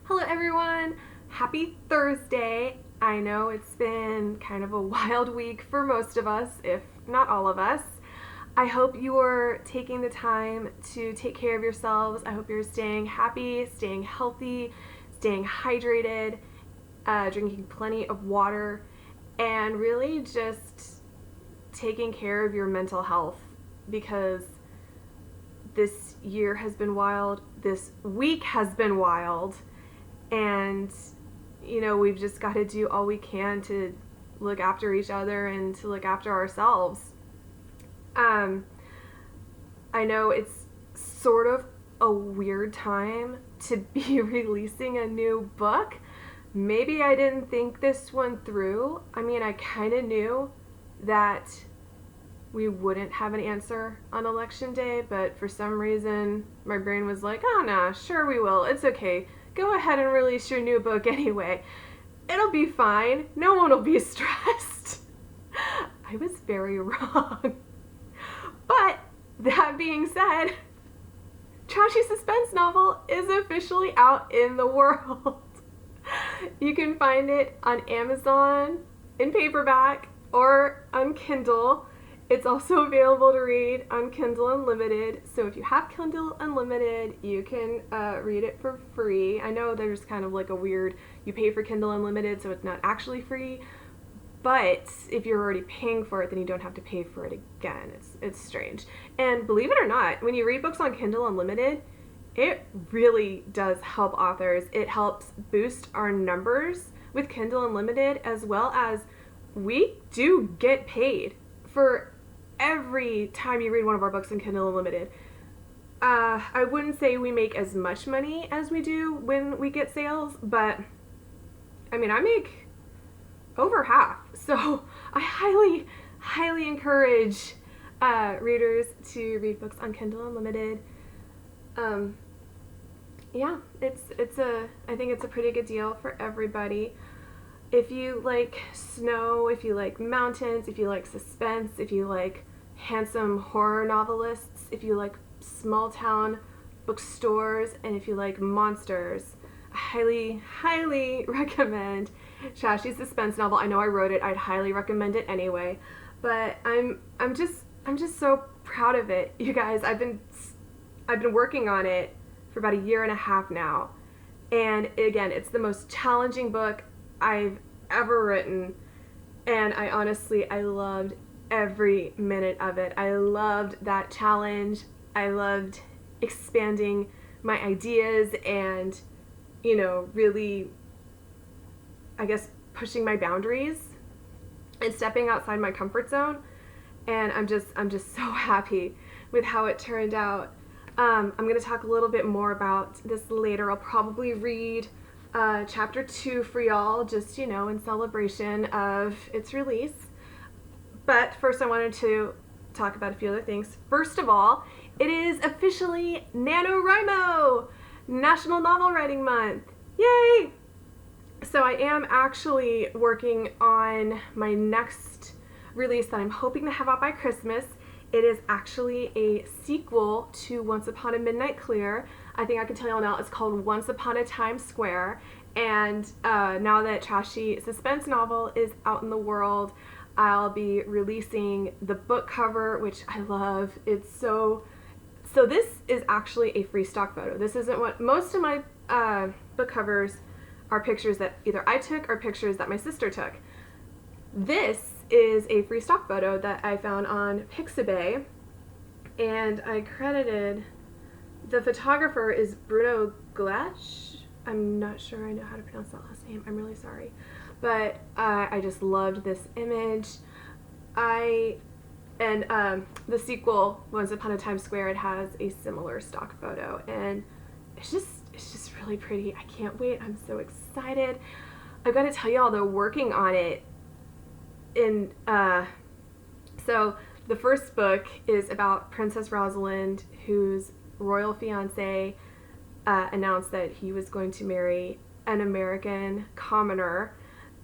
Hello everyone! Happy Thursday! I know it's been kind of a wild week for most of us, if not all of us. I hope you're taking the time to take care of yourselves. I hope you're staying happy, staying healthy, staying hydrated, drinking plenty of water, and really just taking care of your mental health, because this year has been wild, this week has been wild, and we've just got to do all we can to look after each other and to look after ourselves. I know it's sort of a weird time to be releasing a new book. Maybe I didn't think this one through. I mean, I kind of knew that we wouldn't have an answer on election day, but for some reason my brain was like, oh no, sure we will, it's okay, go ahead and release your new book anyway, it'll be fine, no one will be stressed. I was very wrong. But that being said, Trashy Suspense novel is officially out in the world. You can find it on Amazon in paperback or on Kindle. It's also available to read on Kindle Unlimited, so if you have Kindle Unlimited, you can read it for free. I know there's kind of like a weird, you pay for Kindle Unlimited, so it's not actually free, but if you're already paying for it, then you don't have to pay for it again. It's strange. And believe it or not, when you read books on Kindle Unlimited, it really does help authors. It helps boost our numbers with Kindle Unlimited, as well as we do get paid for every time you read one of our books in Kindle Unlimited. I wouldn't say we make as much money as we do when we get sales, but I mean, I make over half. So I highly encourage readers to read books on Kindle Unlimited. Yeah, I think it's a pretty good deal for everybody. If you like snow, if you like mountains, if you like suspense, if you like handsome horror novelists, if you like small town bookstores, and if you like monsters, I highly recommend Trashy Suspense novel. I know I wrote it, I'd highly recommend it anyway, but I'm just so proud of it, you guys. I've been working on it for about a year and a half now, and again, it's the most challenging book I've ever written, and I loved every minute of it. I loved that challenge. I loved expanding my ideas and, really, I guess, pushing my boundaries and stepping outside my comfort zone. And I'm just so happy with how it turned out. I'm going to talk a little bit more about this later. I'll probably read chapter 2 for y'all, just, in celebration of its release. But first I wanted to talk about a few other things. First of all, it is officially NaNoWriMo, National Novel Writing Month. Yay! So I am actually working on my next release that I'm hoping to have out by Christmas. It is actually a sequel to Once Upon a Midnight Clear. I think I can tell y'all now, it's called Once Upon a Times Square. And now that Trashy Suspense novel is out in the world, I'll be releasing the book cover, which I love. It's so this is actually a free stock photo. This isn't what most of my book covers are, pictures that either I took or pictures that my sister took. This is a free stock photo that I found on Pixabay, and I credited the photographer is Bruno Glash. I'm not sure I know how to pronounce that last name. I'm really sorry. But I just loved this image. The sequel, Once Upon a Times Square, it has a similar stock photo, and it's just really pretty. I can't wait. I'm so excited. I've got to tell y'all, they're working on it. So the first book is about Princess Rosalind, whose royal fiance announced that he was going to marry an American commoner,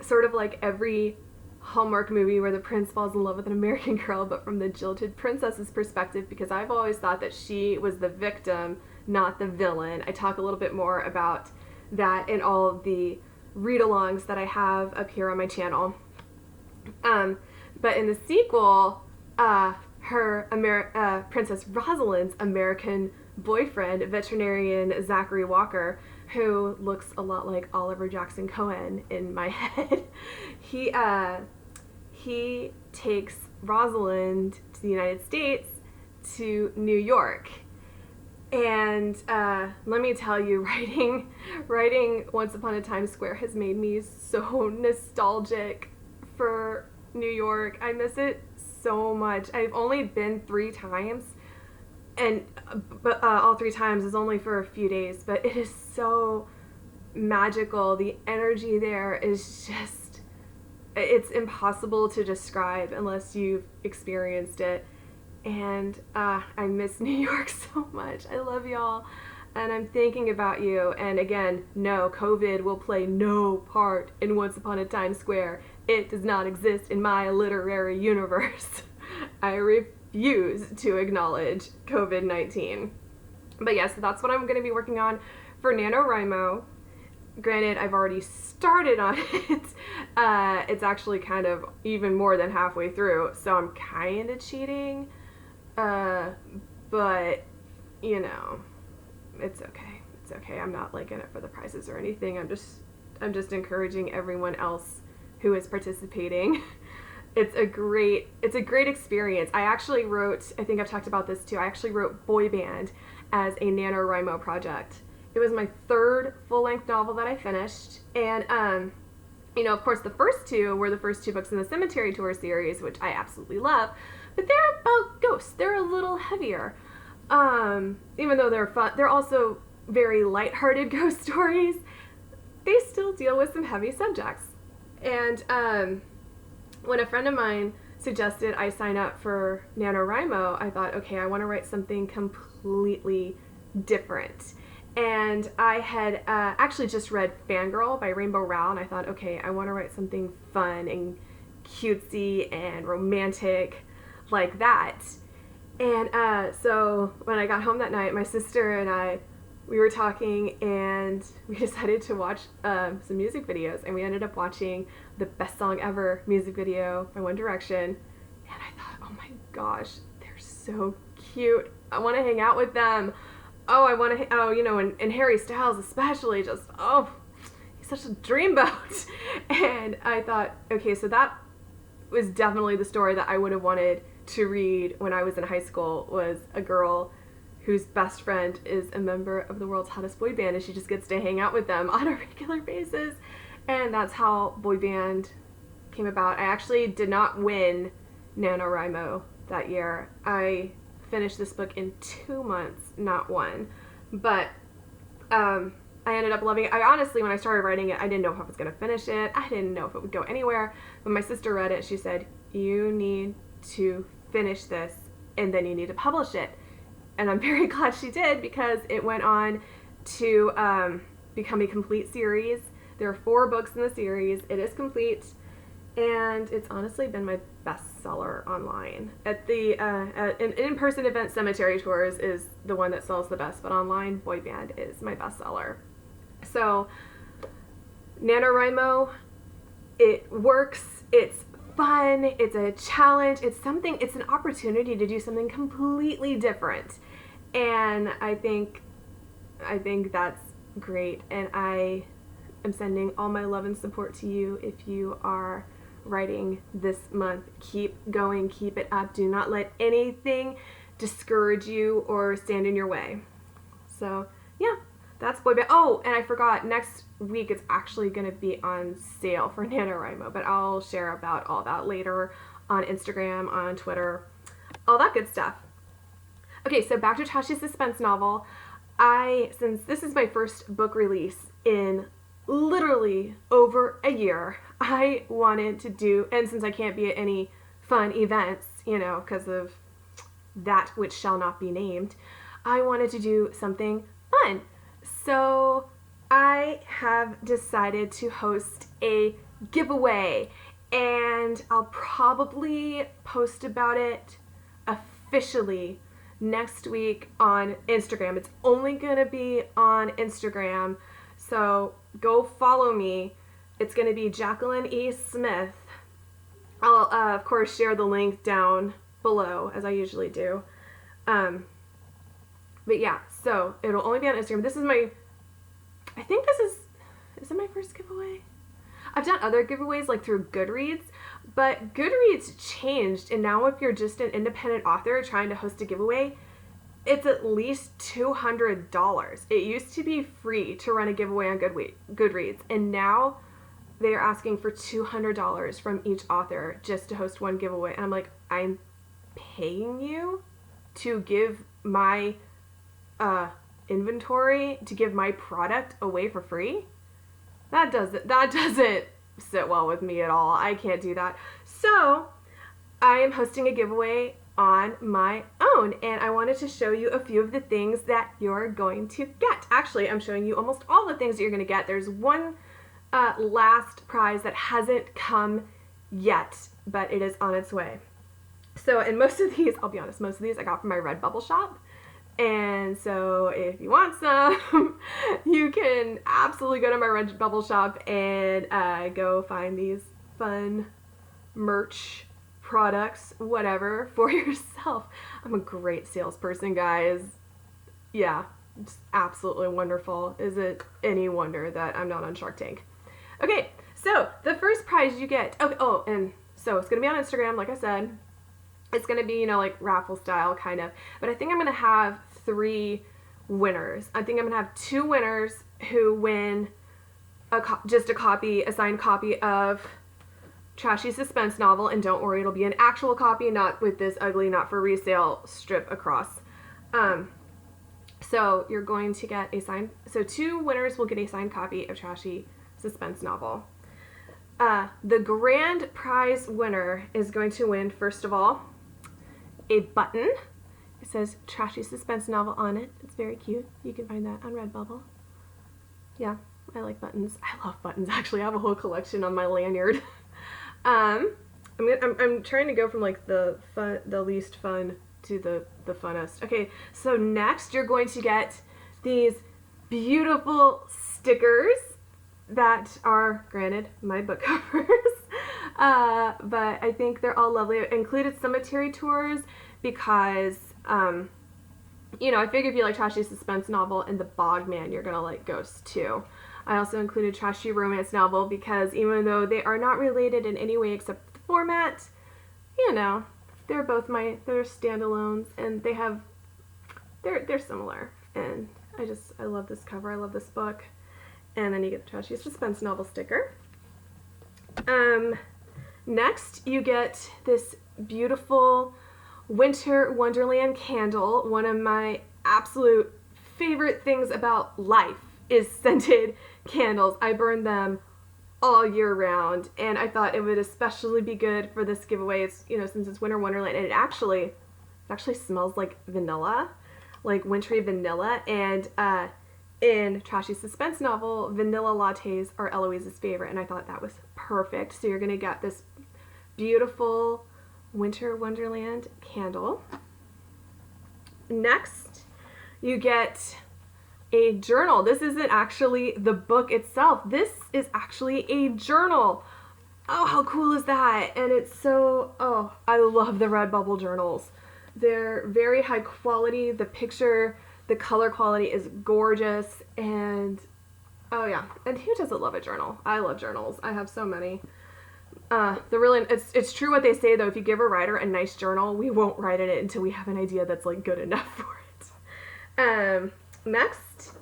sort of like every Hallmark movie where the prince falls in love with an American girl, but from the jilted princess's perspective, because I've always thought that she was the victim, not the villain. I talk a little bit more about that in all of the read-alongs that I have up here on my channel. But in the sequel, Princess Rosalind's American boyfriend, veterinarian Zachary Walker, who looks a lot like Oliver Jackson Cohen in my head, he takes Rosalind to the United States, to New York. And let me tell you, writing Once Upon a Times Square has made me so nostalgic for New York. I miss it so much. I've only been 3 times, and all 3 times is only for a few days, but it is so magical. The energy there is just, it's impossible to describe unless you've experienced it. And I miss New York so much. I love y'all, and I'm thinking about you. And again, no, COVID will play no part in Once Upon a Times Square. It does not exist in my literary universe. I refuse to acknowledge COVID-19. But yes, that's what I'm going to be working on for NaNoWriMo. Granted, I've already started on it. It's actually kind of even more than halfway through, so I'm kind of cheating. But, you know, it's okay. It's okay. I'm not like in it for the prizes or anything. I'm just encouraging everyone else who is participating. It's a great experience. I actually wrote, I think I've talked about this too, I actually wrote Boy Band as a NaNoWriMo project. It was my 3rd full-length novel that I finished, and you know, of course, the first 2 were the first 2 books in the Cemetery Tour series, which I absolutely love, but they're about ghosts. They're a little heavier. Even though they're fun, they're also very lighthearted ghost stories. They still deal with some heavy subjects. And when a friend of mine suggested I sign up for NaNoWriMo, I thought, okay, I want to write something completely different. And I had actually just read Fangirl by Rainbow Rowell, and I thought, okay, I want to write something fun and cutesy and romantic like that. And so when I got home that night, my sister and I, we were talking, and we decided to watch some music videos, and we ended up watching the Best Song Ever music video by One Direction. And I thought, oh my gosh, they're so cute. I want to hang out with them. Oh, I want to, you know, and Harry Styles especially, just, oh, he's such a dreamboat. And I thought, okay, so that was definitely the story that I would have wanted to read when I was in high school, was a girl whose best friend is a member of the world's hottest boy band, and she just gets to hang out with them on a regular basis. And that's how Boy Band came about. I actually did not win NaNoWriMo that year. I finished this book in 2 months, not 1. But I ended up loving it. I honestly, when I started writing it, I didn't know if I was going to finish it. I didn't know if it would go anywhere. But my sister read it. She said, you need to finish this, and then you need to publish it. And I'm very glad she did, because it went on to become a complete series. There are 4 books in the series. It is complete, and it's honestly been my bestseller online. At the in-person event, Cemetery Tours is the one that sells the best, but online, Boy Band is my bestseller. So NaNoWriMo, it works. It's fun. It's a challenge. It's an opportunity to do something completely different, and I think that's great. And I am sending all my love and support to you if you are writing this month. Keep going, keep it up. Do not let anything discourage you or stand in your way. So yeah, that's Boy Band. Oh, and I forgot, next week it's actually going to be on sale for NaNoWriMo, but I'll share about all that later on Instagram, on Twitter, all that good stuff. Okay, so back to Trashy Suspense novel. Since this is my first book release in literally over a year, I wanted to do, and since I can't be at any fun events, you know, because of that which shall not be named, I wanted to do something fun. So I have decided to host a giveaway, and I'll probably post about it officially next week on Instagram. It's only going to be on Instagram, So go follow me. It's going to be Jacqueline E. Smith. I'll, of course, share the link down below, as I usually do. But yeah, so it'll only be on Instagram. This is my, I think this is it my first giveaway? I've done other giveaways like through Goodreads, but Goodreads changed, and now if you're just an independent author trying to host a giveaway, it's at least $200. It used to be free to run a giveaway on Goodreads, and now they're asking for $200 from each author just to host one giveaway. And I'm like, I'm paying you to give my inventory, to give my product away for free? That doesn't sit well with me at all. I can't do that. So I am hosting a giveaway on my own, and I wanted to show you a few of the things that you're going to get. Actually, I'm showing you almost all the things that you're going to get. There's one last prize that hasn't come yet, but it is on its way. So, and most of these, I'll be honest, most of these I got from my Redbubble shop. And so if you want some, you can absolutely go to my Redbubble shop and go find these fun merch products, whatever, for yourself. I'm a great salesperson, guys. Yeah, it's absolutely wonderful. Is it any wonder that I'm not on Shark Tank? Okay, so the first prize you get, and so it's going to be on Instagram, like I said. It's going to be, like raffle style kind of, but I think I'm going to have 3 winners. I think I'm going to have 2 winners who win a signed copy of Trashy Suspense novel, and don't worry, it'll be an actual copy, not with this ugly not for resale strip across. So you're going to get so 2 winners will get a signed copy of Trashy Suspense novel. The grand prize winner is going to win, first of all, a button. It says Trashy Suspense novel on it. It's very cute. You can find that on Redbubble. Yeah, I like buttons. I love buttons, actually. I have a whole collection on my lanyard. I'm trying to go from like the least fun to the funnest. Okay, so next you're going to get these beautiful stickers that are, granted, my book covers. But I think they're all lovely. I included cemetery tours because, I figure if you like Trashy Suspense novel and The Bogman, you're going to like Ghosts too. I also included Trashy Romance novel because even though they are not related in any way except the format, they're both they're standalones, and they're similar. And I love this cover. I love this book. And then you get the Trashy Suspense novel sticker. Next, you get this beautiful Winter Wonderland candle. One of my absolute favorite things about life is scented candles. I burn them all year round, and I thought it would especially be good for this giveaway. It's, since it's Winter Wonderland, and it actually smells like vanilla, like wintry vanilla, and in Trashy Suspense novel, vanilla lattes are Eloise's favorite, and I thought that was perfect. So you're going to get this beautiful Winter Wonderland candle. Next, you get a journal. This isn't actually the book itself. This is actually a journal. Oh, how cool is that? And it's so, I love the Redbubble journals. They're very high quality. The color quality is gorgeous, and oh yeah, and who doesn't love a journal? I love journals. I have so many. It's true what they say though. If you give a writer a nice journal, we won't write in it until we have an idea that's like good enough for it. Next,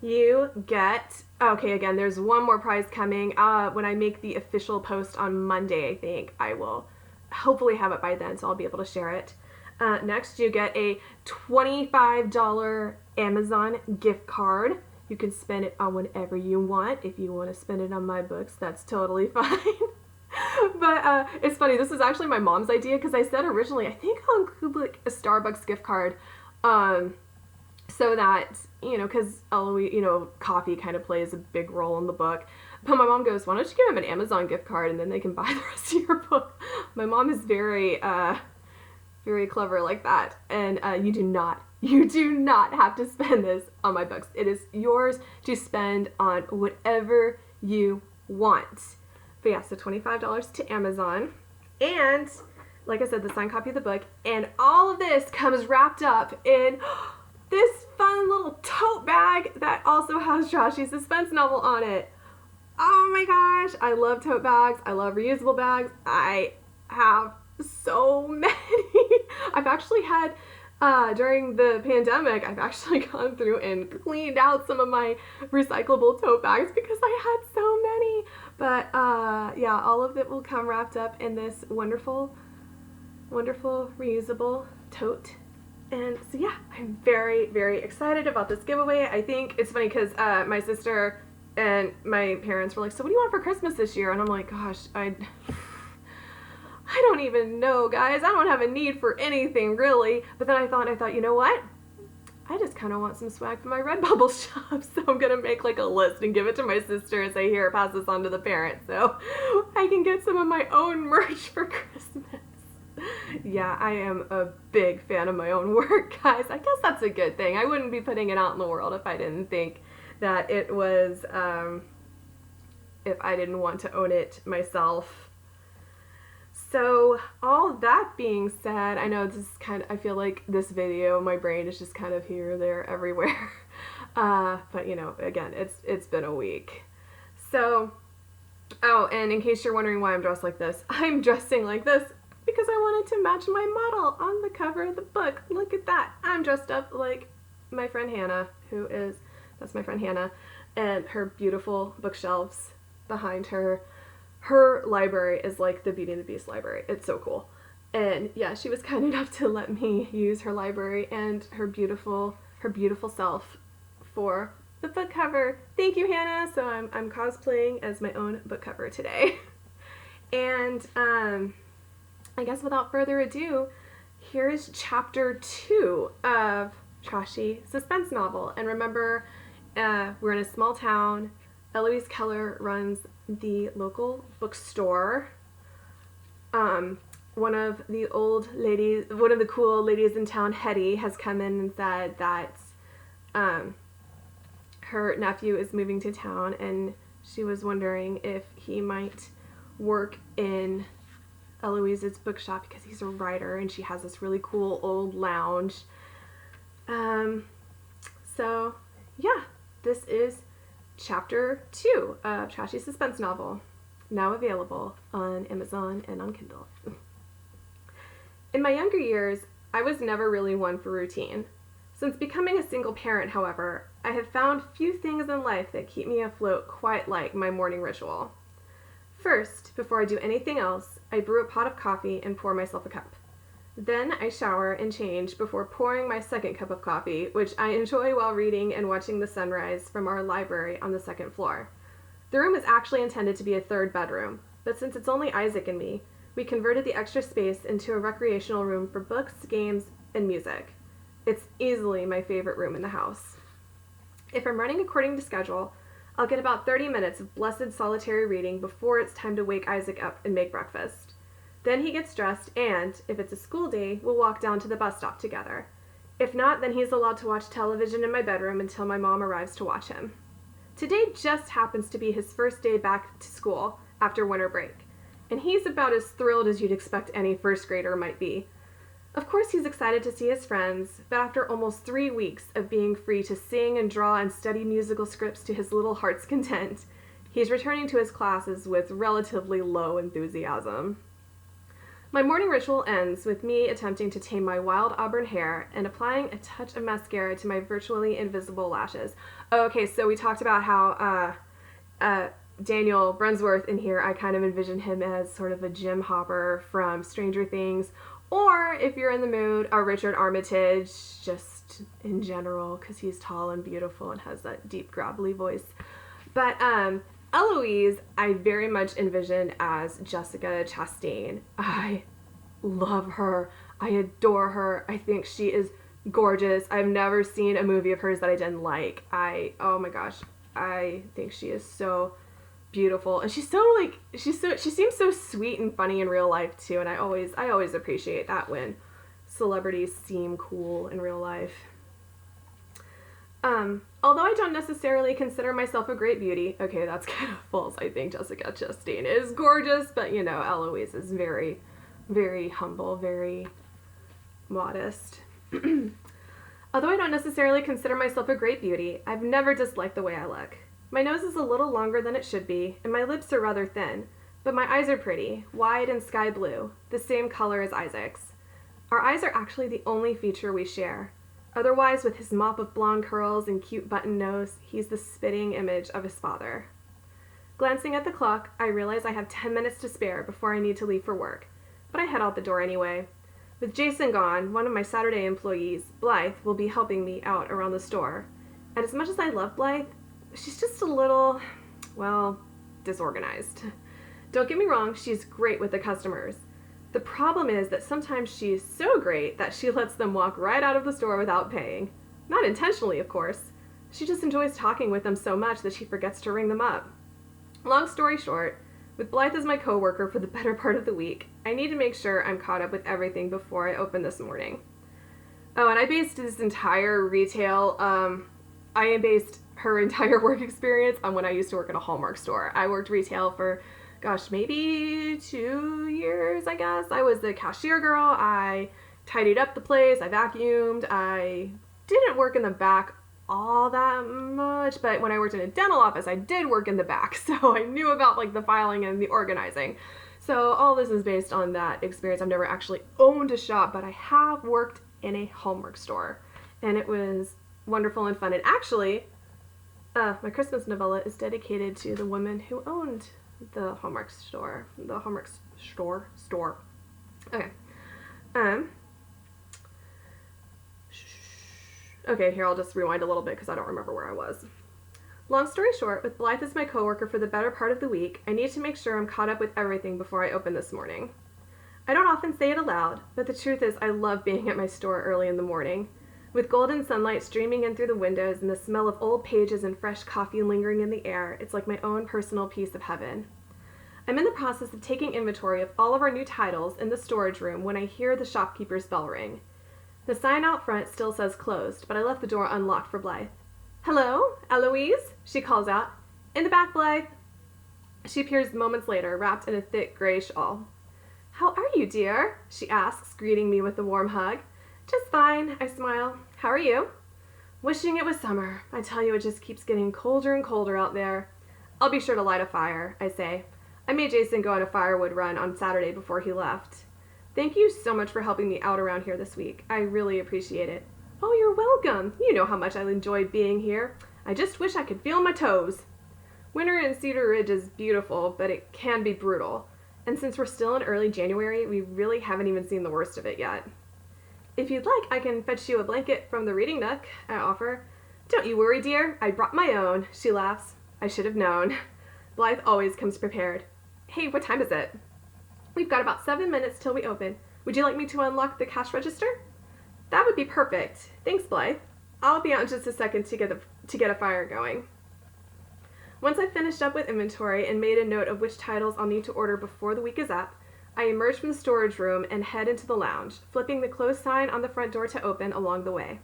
you get, again, there's one more prize coming. When I make the official post on Monday, I think I will hopefully have it by then, so I'll be able to share it. Next, you get a $25 Amazon gift card. You can spend it on whatever you want. If you want to spend it on my books, that's totally fine. But it's funny, this is actually my mom's idea, because I said originally, I think I'll include like a Starbucks gift card, so that, because coffee kind of plays a big role in the book. But my mom goes, why don't you give them an Amazon gift card and then they can buy the rest of your book? My mom is very clever like that, and you do not You do not have to spend this on my books. It is yours to spend on whatever you want. But yeah, so $25 to Amazon. And like I said, the signed copy of the book. And all of this comes wrapped up in this fun little tote bag that also has Trashy Suspense novel on it. Oh my gosh, I love tote bags. I love reusable bags. I have so many. I've actually had, during the pandemic, I've actually gone through and cleaned out some of my recyclable tote bags because I had so many. But yeah, all of it will come wrapped up in this wonderful, wonderful reusable tote. And so yeah, I'm very, very excited about this giveaway. I think it's funny because my sister and my parents were like, so what do you want for Christmas this year? And I'm like, gosh, I don't even know, guys. I don't have a need for anything, really. But then I thought, you know what? I just kind of want some swag from my Redbubble shop. So I'm going to make like a list and give it to my sister and say, here, pass this on to the parents so I can get some of my own merch for Christmas. Yeah, I am a big fan of my own work, guys. I guess that's a good thing. I wouldn't be putting it out in the world if I didn't think that it was, if I didn't want to own it myself. So all that being said, I know this is I feel like this video, my brain is just kind of here, there, everywhere. But you know, again, it's been a week. So, oh, and in case you're wondering why I'm dressed like this, I'm dressing like this because I wanted to match my model on the cover of the book. Look at that. I'm dressed up like my friend Hannah, that's my friend Hannah, and her beautiful bookshelves behind her. Her library is like the Beauty and the Beast library. It's so cool. And yeah, she was kind enough to let me use her library and her beautiful self for the book cover. Thank you, Hannah. So I'm cosplaying as my own book cover today. And I guess without further ado, here is chapter 2 of Trashy Suspense novel. And remember, we're in a small town. Eloise Keller runs the local bookstore. One of the cool ladies in town, Hetty, has come in and said that her nephew is moving to town, and she was wondering if he might work in Eloise's bookshop because he's a writer and she has this really cool old lounge. So yeah, this is chapter 2 of Trashy Suspense novel, now available on Amazon and on Kindle. In my younger years, I was never really one for routine. Since becoming a single parent, however, I have found few things in life that keep me afloat quite like my morning ritual. First, before I do anything else, I brew a pot of coffee and pour myself a cup. Then I shower and change before pouring my second cup of coffee, which I enjoy while reading and watching the sunrise from our library on the second floor. The room is actually intended to be a third bedroom, but since it's only Isaac and me, we converted the extra space into a recreational room for books, games, and music. It's easily my favorite room in the house. If I'm running according to schedule, I'll get about 30 minutes of blessed solitary reading before it's time to wake Isaac up and make breakfast. Then he gets dressed and, if it's a school day, we'll walk down to the bus stop together. If not, then he's allowed to watch television in my bedroom until my mom arrives to watch him. Today just happens to be his first day back to school after winter break, and he's about as thrilled as you'd expect any first grader might be. Of course he's excited to see his friends, but after almost 3 weeks of being free to sing and draw and study musical scripts to his little heart's content, he's returning to his classes with relatively low enthusiasm. My morning ritual ends with me attempting to tame my wild auburn hair and applying a touch of mascara to my virtually invisible lashes. Okay, so we talked about how Daniel Brunsworth in here, I kind of envision him as sort of a Jim Hopper from Stranger Things, or if you're in the mood, a Richard Armitage, just in general, because he's tall and beautiful and has that deep, gravelly voice. But Eloise, I very much envision as Jessica Chastain. I love her. I adore her. I think she is gorgeous. I've never seen a movie of hers that I didn't like. Oh my gosh, I think she is so beautiful, and she seems so sweet and funny in real life too, and I always appreciate that when celebrities seem cool in real life. Although I don't necessarily consider myself a great beauty, okay, that's kind of false. I think Jessica Chastain is gorgeous, but you know, Eloise is very, very humble, very modest. Although I don't necessarily consider myself a great beauty, I've never disliked the way I look. My nose is a little longer than it should be, and my lips are rather thin, but my eyes are pretty, wide and sky blue, the same color as Isaac's. Our eyes are actually the only feature we share. Otherwise, with his mop of blonde curls and cute button nose, he's the spitting image of his father. Glancing at the clock, I realize I have 10 minutes to spare before I need to leave for work, but I head out the door anyway. With Jason gone, one of my Saturday employees, Blythe, will be helping me out around the store. And as much as I love Blythe, she's just a little, well, disorganized. Don't get me wrong, she's great with the customers. The problem is that sometimes she's so great that she lets them walk right out of the store without paying. Not intentionally, of course. She just enjoys talking with them so much that she forgets to ring them up. Long story short, with Blythe as my coworker for the better part of the week, I need to make sure I'm caught up with everything before I open this morning. Oh, and I based this entire retail, I based her entire work experience on when I used to work at a Hallmark store. I worked retail for, gosh, maybe 2 years, I guess. I was the cashier girl. I tidied up the place. I vacuumed. I didn't work in the back all that much, but when I worked in a dental office, I did work in the back, so I knew about like the filing and the organizing. So all this is based on that experience. I've never actually owned a shop, but I have worked in a Hallmark store, and it was wonderful and fun. And actually, my Christmas novella is dedicated to the woman who owned the Hallmark store. The Hallmark store. Okay. Okay, here, I'll just rewind a little bit because I don't remember where I was. Long story short, with Blythe as my coworker for the better part of the week, I need to make sure I'm caught up with everything before I open this morning. I don't often say it aloud, but the truth is I love being at my store early in the morning. With golden sunlight streaming in through the windows and the smell of old pages and fresh coffee lingering in the air, it's like my own personal piece of heaven. I'm in the process of taking inventory of all of our new titles in the storage room when I hear the shopkeeper's bell ring. The sign out front still says closed, but I left the door unlocked for Blythe. "Hello, Eloise," she calls out. "In the back, Blythe." She appears moments later, wrapped in a thick gray shawl. "How are you, dear?" she asks, greeting me with a warm hug. "Just fine," I smile. "How are you?" "Wishing it was summer. I tell you, it just keeps getting colder and colder out there." "I'll be sure to light a fire," I say. I made Jason go on a firewood run on Saturday before he left. "Thank you so much for helping me out around here this week. I really appreciate it." "Oh, you're welcome. You know how much I enjoy being here. I just wish I could feel my toes." Winter in Cedar Ridge is beautiful, but it can be brutal. And since we're still in early January, we really haven't even seen the worst of it yet. "If you'd like, I can fetch you a blanket from the reading nook," I offer. "Don't you worry, dear. I brought my own," she laughs. I should have known. Blythe always comes prepared. "Hey, what time is it?" "We've got about 7 minutes till we open. Would you like me to unlock the cash register?" "That would be perfect. Thanks, Blythe. I'll be out in just a second to get a fire going." Once I've finished up with inventory and made a note of which titles I'll need to order before the week is up, I emerge from the storage room and head into the lounge, flipping the close sign on the front door to open along the way.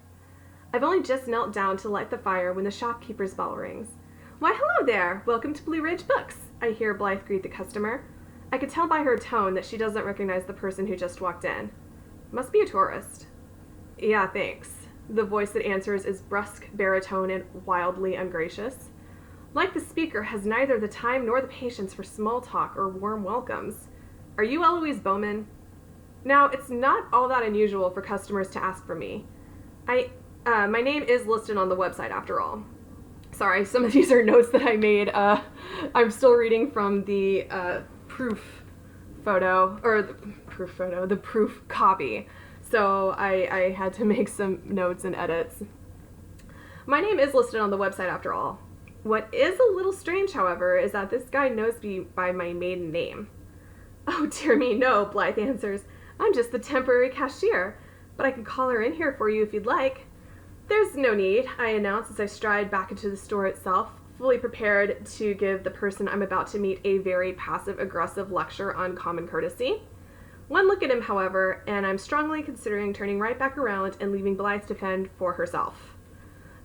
I've only just knelt down to light the fire when the shopkeeper's bell rings. "Why, hello there. Welcome to Blue Ridge Books," I hear Blythe greet the customer. I could tell by her tone that she doesn't recognize the person who just walked in. Must be a tourist. "Yeah, thanks." The voice that answers is brusque, baritone, and wildly ungracious. Like the speaker, has neither the time nor the patience for small talk or warm welcomes. "Are you Eloise Bowman?" Now, it's not all that unusual for customers to ask for me. My name is listed on the website after all. Sorry, some of these are notes that I made. I'm still reading from the proof copy. So I had to make some notes and edits. My name is listed on the website after all. What is a little strange, however, is that this guy knows me by my maiden name. "Oh, dear me, no," Blythe answers. "I'm just the temporary cashier, but I can call her in here for you if you'd like." "There's no need," I announce as I stride back into the store itself, fully prepared to give the person I'm about to meet a very passive-aggressive lecture on common courtesy. One look at him, however, and I'm strongly considering turning right back around and leaving Blythe to fend for herself.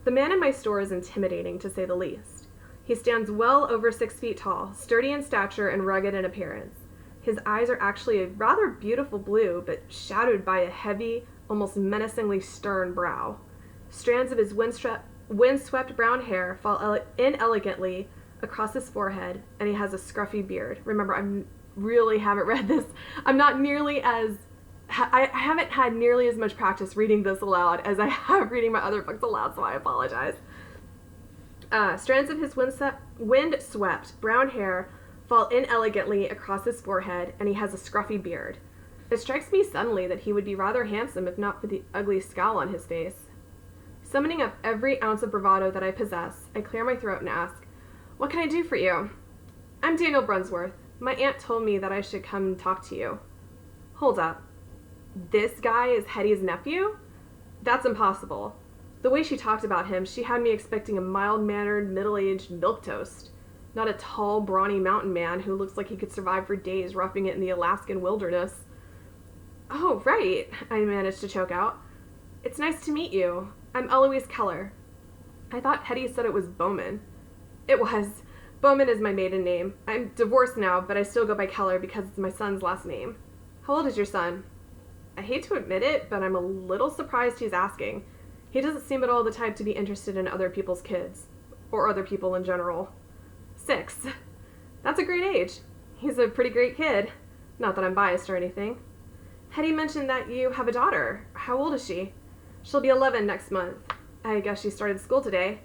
The man in my store is intimidating, to say the least. He stands well over 6 feet tall, sturdy in stature and rugged in appearance. His eyes are actually a rather beautiful blue, but shadowed by a heavy, almost menacingly stern brow. Strands of his windswept brown hair fall inelegantly across his forehead, and he has a scruffy beard. Remember, I really haven't read this. I'm not nearly as... I haven't had nearly as much practice reading this aloud as I have reading my other books aloud, so I apologize. Strands of his windswept brown hair fall inelegantly across his forehead, and he has a scruffy beard. It strikes me suddenly that he would be rather handsome if not for the ugly scowl on his face. Summoning up every ounce of bravado that I possess, I clear my throat and ask, "What can I do for you?" "I'm Daniel Brunsworth. My aunt told me that I should come and talk to you." "Hold up. This guy is Hetty's nephew? That's impossible. The way she talked about him, she had me expecting a mild-mannered, middle-aged milquetoast, not a tall, brawny mountain man who looks like he could survive for days roughing it in the Alaskan wilderness." "Oh, right," I managed to choke out. "It's nice to meet you. I'm Eloise Keller." I thought Hetty said it was Bowman. It was. Bowman is my maiden name. I'm divorced now, but I still go by Keller because it's my son's last name. "How old is your son?" I hate to admit it, but I'm a little surprised he's asking. He doesn't seem at all the type to be interested in other people's kids, or other people in general. 6. That's a great age. He's a pretty great kid. Not that I'm biased or anything. Hetty mentioned that you have a daughter. How old is she? She'll be 11 next month. I guess she started school today.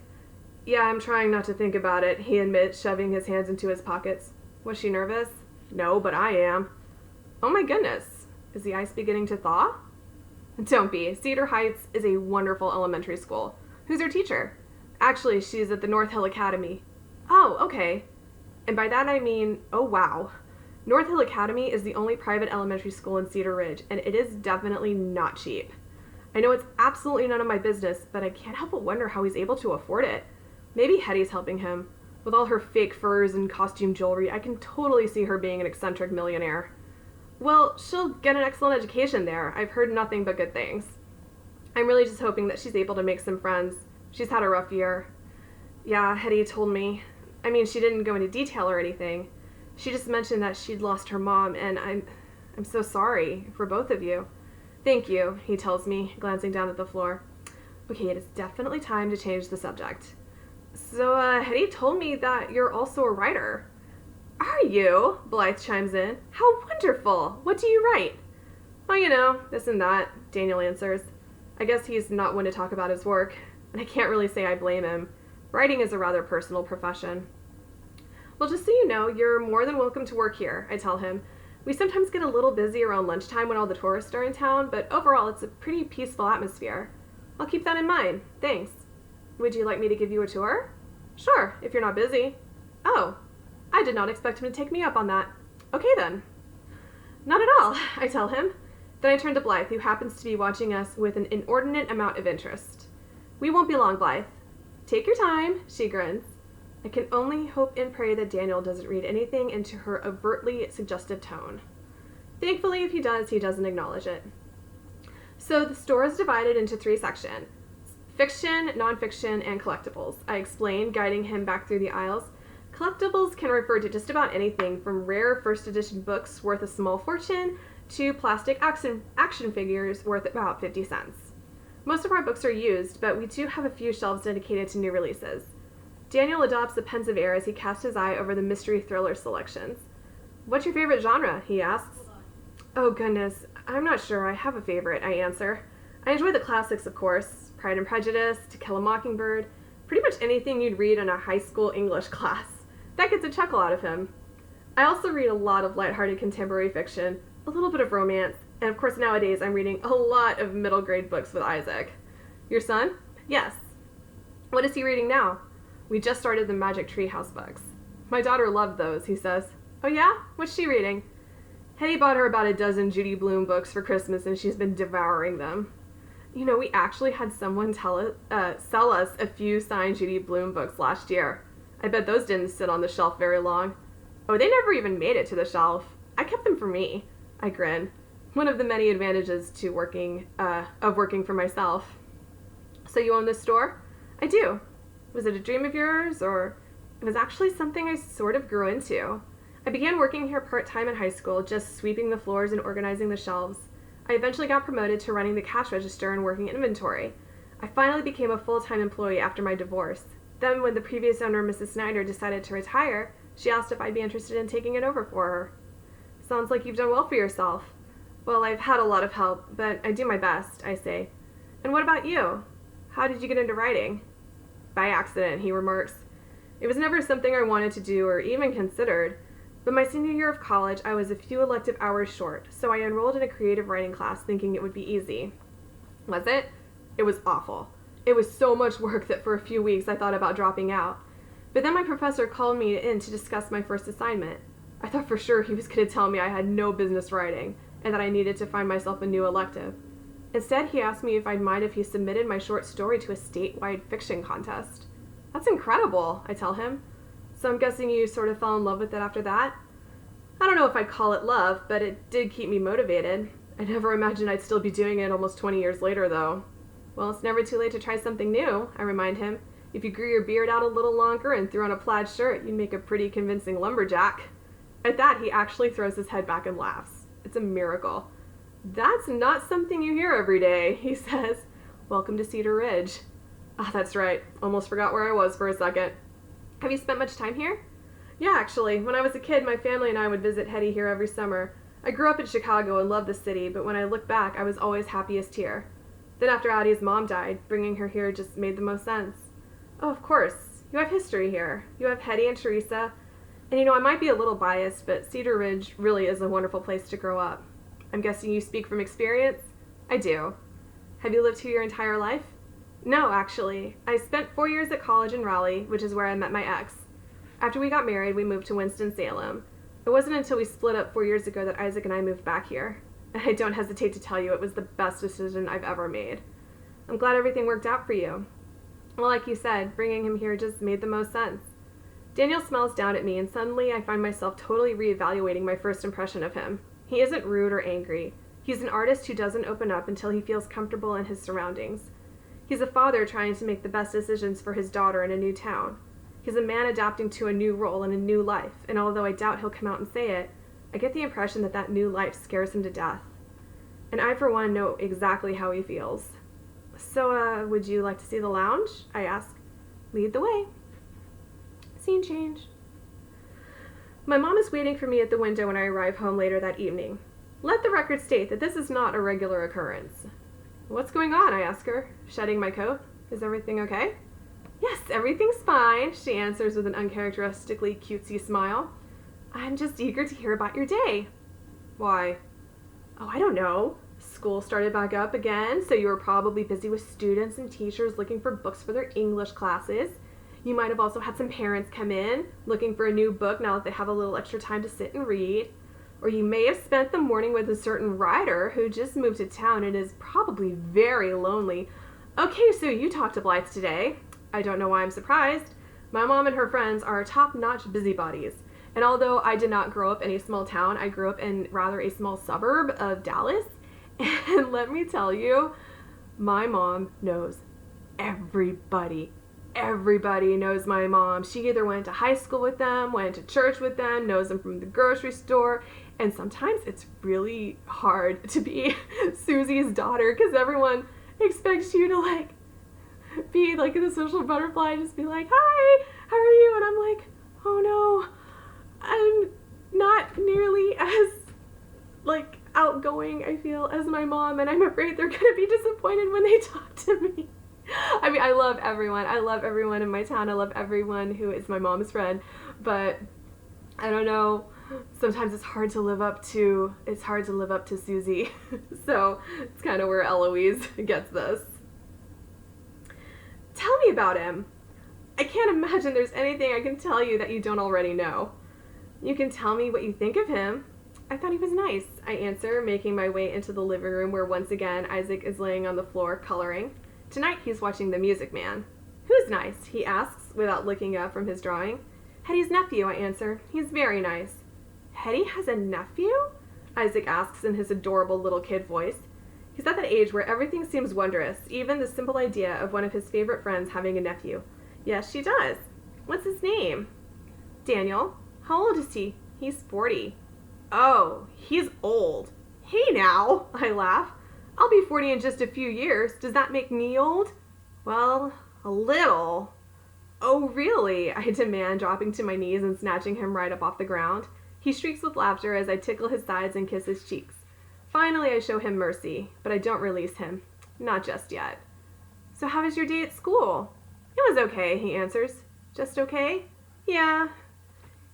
Yeah, I'm trying not to think about it, he admits, shoving his hands into his pockets. Was she nervous? No, but I am. Oh my goodness. Is the ice beginning to thaw? Don't be. Cedar Heights is a wonderful elementary school. Who's your teacher? Actually, she's at the North Hill Academy. Oh, okay. And by that I mean, oh wow. North Hill Academy is the only private elementary school in Cedar Ridge, and it is definitely not cheap. I know it's absolutely none of my business, but I can't help but wonder how he's able to afford it. Maybe Hetty's helping him. With all her fake furs and costume jewelry, I can totally see her being an eccentric millionaire. Well, she'll get an excellent education there. I've heard nothing but good things. I'm really just hoping that she's able to make some friends. She's had a rough year. Yeah, Hetty told me. I mean, she didn't go into detail or anything. She just mentioned that she'd lost her mom, and I'm so sorry for both of you. Thank you, he tells me, glancing down at the floor. Okay, it is definitely time to change the subject. So, Hetty told me that you're also a writer. Are you? Blythe chimes in. How wonderful! What do you write? Oh, you know, this and that, Daniel answers. I guess he's not one to talk about his work, and I can't really say I blame him. Writing is a rather personal profession. Well, just so you know, you're more than welcome to work here, I tell him. We sometimes get a little busy around lunchtime when all the tourists are in town, but overall it's a pretty peaceful atmosphere. I'll keep that in mind. Thanks. Would you like me to give you a tour? Sure, if you're not busy. Oh, I did not expect him to take me up on that. Okay then. Not at all, I tell him. Then I turn to Blythe, who happens to be watching us with an inordinate amount of interest. We won't be long, Blythe. Take your time, she grins. I can only hope and pray that Daniel doesn't read anything into her overtly suggestive tone. Thankfully, if he does, he doesn't acknowledge it. So the store is divided into 3 sections. Fiction, nonfiction, and collectibles, I explain, guiding him back through the aisles. Collectibles can refer to just about anything from rare first edition books worth a small fortune to plastic action figures worth about 50 cents. Most of our books are used, but we do have a few shelves dedicated to new releases. Daniel adopts a pensive air as he casts his eye over the mystery thriller selections. What's your favorite genre? He asks. Oh goodness, I'm not sure I have a favorite, I answer. I enjoy the classics, of course. Pride and Prejudice, To Kill a Mockingbird, pretty much anything you'd read in a high school English class. That gets a chuckle out of him. I also read a lot of lighthearted contemporary fiction, a little bit of romance, and of course nowadays I'm reading a lot of middle grade books with Isaac. Your son? Yes. What is he reading now? We just started the Magic Tree House books. My daughter loved those, he says. Oh yeah? What's she reading? Hetty bought her about a dozen Judy Blume books for Christmas and she's been devouring them. You know, we actually had someone sell us a few signed Judy Blume books last year. I bet those didn't sit on the shelf very long. Oh, they never even made it to the shelf. I kept them for me. I grin. One of the many advantages to working for myself. So you own this store? I do. Was it a dream of yours, or it was actually something I sort of grew into? I began working here part-time in high school, just sweeping the floors and organizing the shelves. I eventually got promoted to running the cash register and working inventory. I finally became a full-time employee after my divorce. Then when the previous owner, Mrs. Snyder, decided to retire, she asked if I'd be interested in taking it over for her. Sounds like you've done well for yourself. Well, I've had a lot of help, but I do my best, I say. And what about you? How did you get into writing? By accident, he remarks. It was never something I wanted to do or even considered, but my senior year of college, I was a few elective hours short, so I enrolled in a creative writing class thinking it would be easy. Was it? It was awful. It was so much work that for a few weeks I thought about dropping out. But then my professor called me in to discuss my first assignment. I thought for sure he was going to tell me I had no business writing and that I needed to find myself a new elective. Instead, he asked me if I'd mind if he submitted my short story to a statewide fiction contest. That's incredible, I tell him. So I'm guessing you sort of fell in love with it after that? I don't know if I'd call it love, but it did keep me motivated. I never imagined I'd still be doing it almost 20 years later, though. Well, it's never too late to try something new, I remind him. If you grew your beard out a little longer and threw on a plaid shirt, you'd make a pretty convincing lumberjack. At that, he actually throws his head back and laughs. It's a miracle. That's not something you hear every day, he says. Welcome to Cedar Ridge. Ah, that's right. Almost forgot where I was for a second. Have you spent much time here? Yeah, actually. When I was a kid, my family and I would visit Hetty here every summer. I grew up in Chicago and loved the city, but when I look back, I was always happiest here. Then after Addie's mom died, bringing her here just made the most sense. Oh, of course. You have history here. You have Hetty and Teresa. And I might be a little biased, but Cedar Ridge really is a wonderful place to grow up. I'm guessing you speak from experience? I do. Have you lived here your entire life? No, actually. I spent 4 years at college in Raleigh, which is where I met my ex. After we got married, we moved to Winston-Salem. It wasn't until we split up 4 years ago that Isaac and I moved back here. I don't hesitate to tell you it was the best decision I've ever made. I'm glad everything worked out for you. Well, like you said, bringing him here just made the most sense. Daniel smiles down at me, and suddenly I find myself totally reevaluating my first impression of him. He isn't rude or angry. He's an artist who doesn't open up until he feels comfortable in his surroundings. He's a father trying to make the best decisions for his daughter in a new town. He's a man adapting to a new role and a new life, and although I doubt he'll come out and say it, I get the impression that that new life scares him to death. And I, for one, know exactly how he feels. So, would you like to see the lounge? I ask. Lead the way. Scene change. My mom is waiting for me at the window when I arrive home later that evening. Let the record state that this is not a regular occurrence. What's going on? I ask her, shedding my coat. Is everything okay? Yes, everything's fine, she answers with an uncharacteristically cutesy smile. I'm just eager to hear about your day. Why? Oh, I don't know. School started back up again, so you were probably busy with students and teachers looking for books for their English classes. You might have also had some parents come in, looking for a new book now that they have a little extra time to sit and read. Or you may have spent the morning with a certain writer who just moved to town and is probably very lonely. Okay, so you talked to Blythe today. I don't know why I'm surprised. My mom and her friends are top-notch busybodies. And although I did not grow up in a small town, I grew up in rather a small suburb of Dallas. And let me tell you, my mom knows everybody. Everybody knows my mom. She either went to high school with them, went to church with them, knows them from the grocery store, and sometimes it's really hard to be Susie's daughter because everyone expects you to be the social butterfly and just be like, hi, how are you? And I'm like, oh no, I'm not nearly as outgoing, I feel, as my mom, and I'm afraid they're gonna be disappointed when they talk to me. I mean, I love everyone. I love everyone in my town. I love everyone who is my mom's friend. But I don't know. Sometimes it's hard to live up to Susie. So it's kind of where Eloise gets this. Tell me about him. I can't imagine there's anything I can tell you that you don't already know. You can tell me what you think of him. I thought he was nice, I answer, making my way into the living room where once again Isaac is laying on the floor coloring. Tonight he's watching The Music Man. Who's nice? He asks, without looking up from his drawing. Hetty's nephew, I answer. He's very nice. Hetty has a nephew? Isaac asks in his adorable little kid voice. He's at that age where everything seems wondrous, even the simple idea of one of his favorite friends having a nephew. Yes, she does. What's his name? Daniel. How old is he? He's 40. Oh, he's old. Hey now, I laugh. I'll be 40 in just a few years. Does that make me old? Well, a little. Oh, really? I demand, dropping to my knees and snatching him right up off the ground. He shrieks with laughter as I tickle his sides and kiss his cheeks. Finally, I show him mercy, but I don't release him. Not just yet. So how was your day at school? It was okay, he answers. Just okay? Yeah.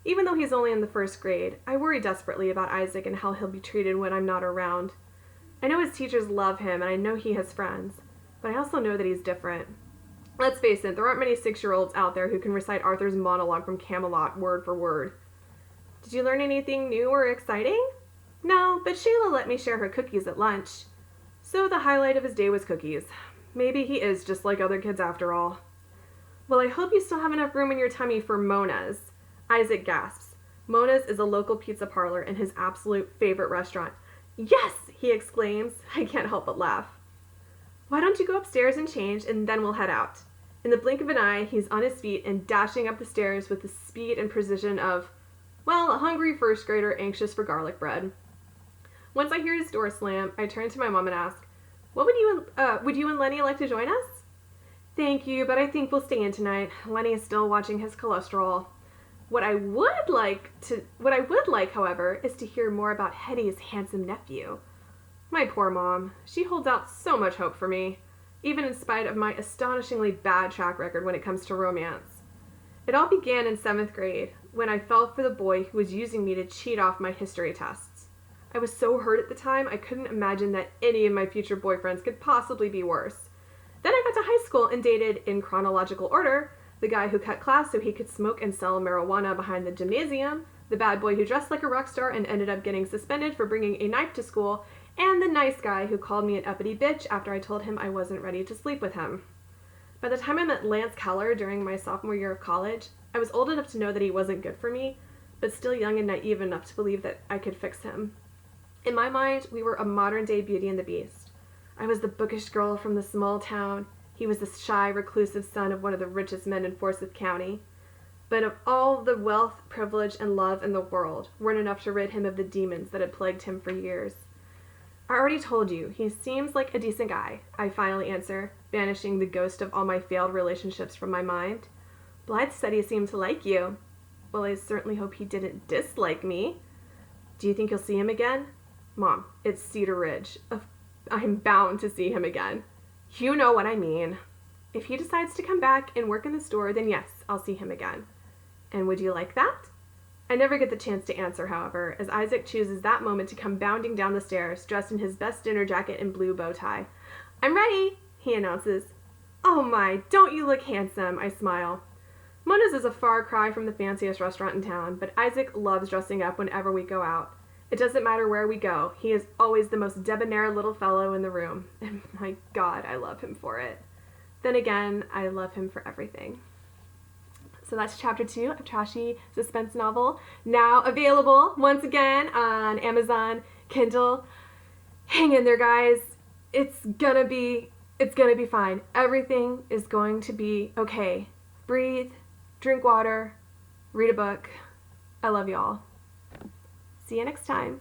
Even though he's only in the first grade, I worry desperately about Isaac and how he'll be treated when I'm not around. I know his teachers love him, and I know he has friends, but I also know that he's different. Let's face it, there aren't many 6-year-olds out there who can recite Arthur's monologue from Camelot word for word. Did you learn anything new or exciting? No, but Shayla let me share her cookies at lunch. So the highlight of his day was cookies. Maybe he is just like other kids after all. Well, I hope you still have enough room in your tummy for Mona's. Isaac gasps. Mona's is a local pizza parlor and his absolute favorite restaurant. Yes, he exclaims. I can't help but laugh. Why don't you go upstairs and change, and then we'll head out. In the blink of an eye, he's on his feet and dashing up the stairs with the speed and precision of, well, a hungry first grader anxious for garlic bread. Once I hear his door slam, I turn to my mom and ask, would you and Lenny like to join us? Thank you, but I think we'll stay in tonight. Lenny is still watching his cholesterol. What I would like, however, is to hear more about Hetty's handsome nephew. My poor mom. She holds out so much hope for me, even in spite of my astonishingly bad track record when it comes to romance. It all began in 7th grade, when I fell for the boy who was using me to cheat off my history tests. I was so hurt at the time, I couldn't imagine that any of my future boyfriends could possibly be worse. Then I got to high school and dated, in chronological order, the guy who cut class so he could smoke and sell marijuana behind the gymnasium, the bad boy who dressed like a rock star and ended up getting suspended for bringing a knife to school, and the nice guy who called me an uppity bitch after I told him I wasn't ready to sleep with him. By the time I met Lance Keller during my sophomore year of college, I was old enough to know that he wasn't good for me, but still young and naive enough to believe that I could fix him. In my mind, we were a modern-day Beauty and the Beast. I was the bookish girl from the small town. He was the shy, reclusive son of one of the richest men in Forsyth County. But of all the wealth, privilege, and love in the world weren't enough to rid him of the demons that had plagued him for years. I already told you, he seems like a decent guy, I finally answer, banishing the ghost of all my failed relationships from my mind. Blythe said he seemed to like you. Well, I certainly hope he didn't dislike me. Do you think you'll see him again? Mom, it's Cedar Ridge. I'm bound to see him again. You know what I mean. If he decides to come back and work in the store, then yes, I'll see him again. And would you like that? I never get the chance to answer, however, as Isaac chooses that moment to come bounding down the stairs, dressed in his best dinner jacket and blue bow tie. I'm ready, he announces. Oh my, don't you look handsome, I smile. Mona's is a far cry from the fanciest restaurant in town, but Isaac loves dressing up whenever we go out. It doesn't matter where we go, he is always the most debonair little fellow in the room, and my God, I love him for it. Then again, I love him for everything. So that's chapter 2 of Trashy Suspense novel, now available once again on Amazon, Kindle. Hang in there, guys. It's gonna be fine. Everything is going to be okay. Breathe, drink water, read a book. I love y'all. See you next time.